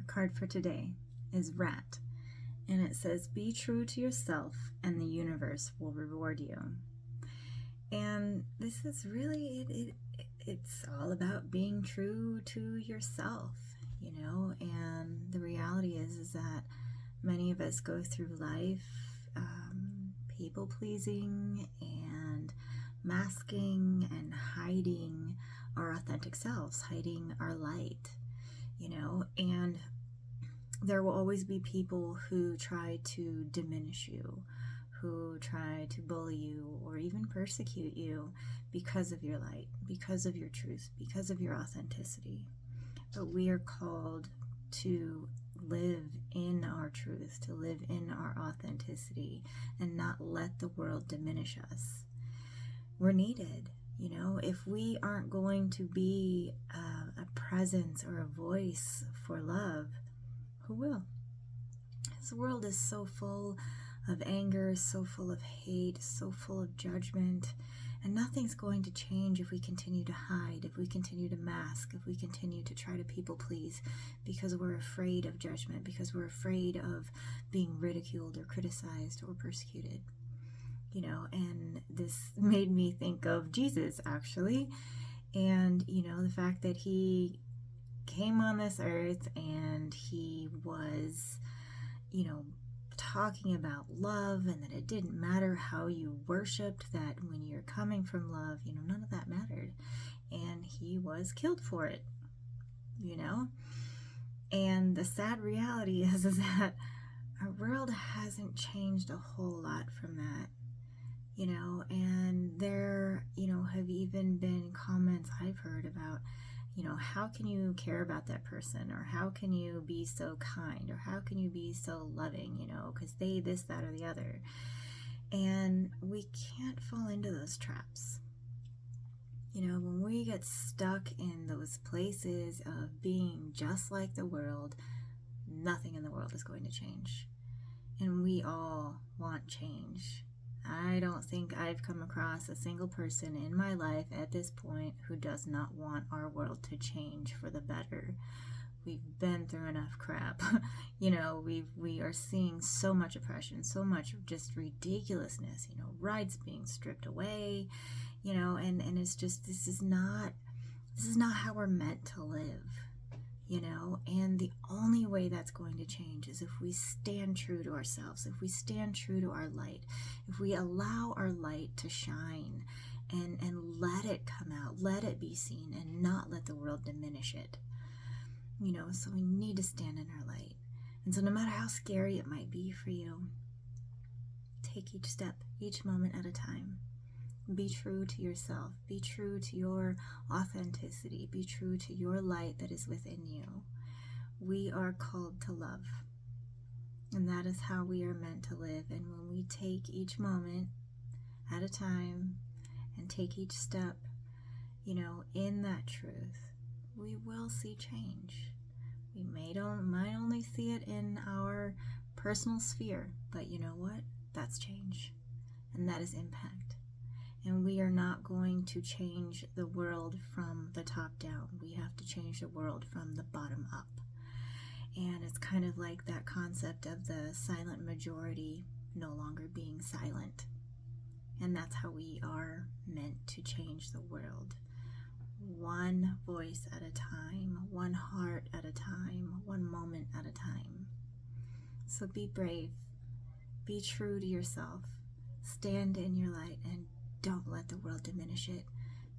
card for today is Rat, and it says, be true to yourself and the universe will reward you. And this is really, it's all about being true to yourself, and the reality is that many of us go through life people pleasing and masking and hiding our authentic selves, hiding our light, and there will always be people who try to diminish you, who try to bully you or even persecute you because of your light, because of your truth, because of your authenticity. But we are called to live in our truth, to live in our authenticity, and not let the world diminish us. We're needed. If we aren't going to be a presence or a voice for love, who will? This world is so full of anger, so full of hate, so full of judgment, and nothing's going to change if we continue to hide, if we continue to mask, if we continue to try to people please, because we're afraid of judgment, because we're afraid of being ridiculed or criticized or persecuted. And this made me think of Jesus, actually, and the fact that he came on this earth and he was talking about love, and that it didn't matter how you worshiped, that when you're coming from love, none of that mattered, and he was killed for it. And the sad reality is that our world hasn't changed a whole lot from that. And there have even been comments I've heard about, how can you care about that person, or how can you be so kind, or how can you be so loving, because they this, that, or the other. And we can't fall into those traps. When we get stuck in those places of being just like the world, nothing in the world is going to change. And we all want change. I don't think I've come across a single person in my life at this point who does not want our world to change for the better. We've been through enough crap. We are seeing so much oppression, so much just ridiculousness, rights being stripped away, and it's just, this is not how we're meant to live. And the only way that's going to change is if we stand true to ourselves, if we stand true to our light, if we allow our light to shine and let it come out, let it be seen, and not let the world diminish it. So we need to stand in our light. And so no matter how scary it might be for you, take each step, each moment at a time. Be true to yourself. Be true to your authenticity. Be true to your light that is within you. We are called to love. And that is how we are meant to live. And when we take each moment at a time and take each step, in that truth, we will see change. We might only see it in our personal sphere, but you know what? That's change. And that is impact. And we are not going to change the world from the top down. We have to change the world from the bottom up. And it's kind of like that concept of the silent majority no longer being silent. And that's how we are meant to change the world. One voice at a time, one heart at a time, one moment at a time. So be brave. Be true to yourself. Stand in your light and don't let the world diminish it,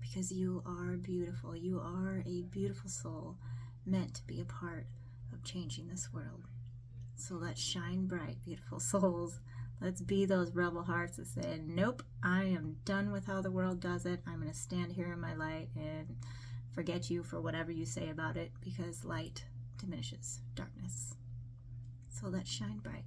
because you are beautiful. You are a beautiful soul meant to be a part of changing this world. So let's shine bright, beautiful souls. Let's be those rebel hearts that say, nope, I am done with how the world does it. I'm going to stand here in my light and forget you for whatever you say about it, because light diminishes darkness. So let's shine bright.